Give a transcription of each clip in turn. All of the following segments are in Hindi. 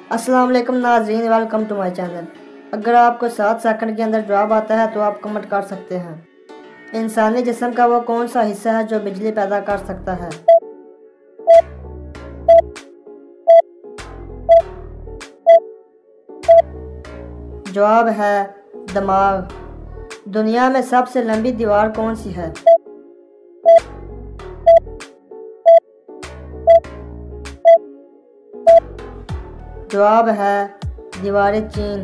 अस्सलाम वालेकुम नाज़रीन, वेलकम टू माय चैनल। अगर आपको 7 सेकंड के अंदर जवाब आता है तो आप कमेंट कर सकते हैं। इंसानी जिस्म का वो कौन सा हिस्सा है जो बिजली पैदा कर सकता है? जवाब है दिमाग। दुनिया में सबसे लंबी दीवार कौन सी है? जवाब है दीवार चीन।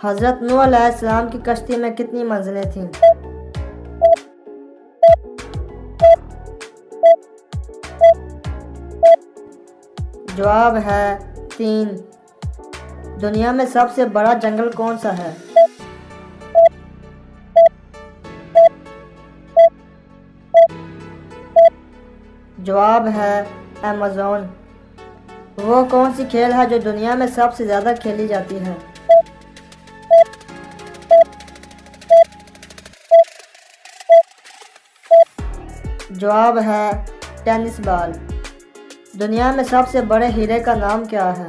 हज़रत नूह अलैहिस्सलाम की कश्ती में कितनी मंजिलें थीं? जवाब है 3। दुनिया में सबसे बड़ा जंगल कौन सा है? जवाब है अमेज़न। वो कौन सी खेल है जो दुनिया में सबसे ज़्यादा खेली जाती है? जवाब है टेनिस बॉल। दुनिया में सबसे बड़े हीरे का नाम क्या है?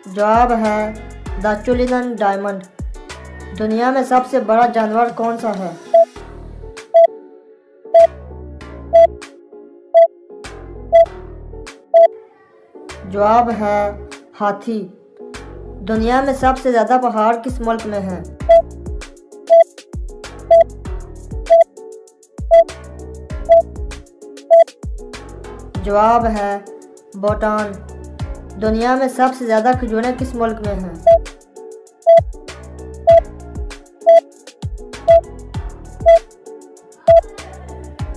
जवाब है द चुलिनन डायमंड। दुनिया में सबसे बड़ा जानवर कौन सा है? जवाब है हाथी। दुनिया में सबसे ज़्यादा पहाड़ किस मुल्क में हैं? जवाब है भूटान। दुनिया में सबसे ज़्यादा खजूरें किस मुल्क में हैं?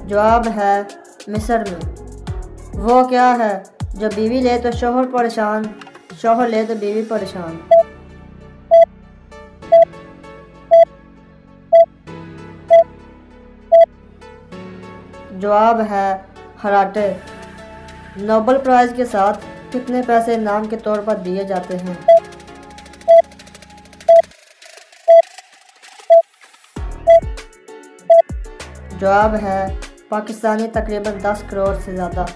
जवाब है मिस्र में। वो क्या है जो बीवी ले तो शोहर परेशान, शोहर ले तो बीवी परेशान? जवाब है कराटे। नोबेल प्राइज के साथ कितने पैसे इनाम के तौर पर दिए जाते हैं? जवाब है पाकिस्तानी तकरीबन 10 करोड़ से ज़्यादा।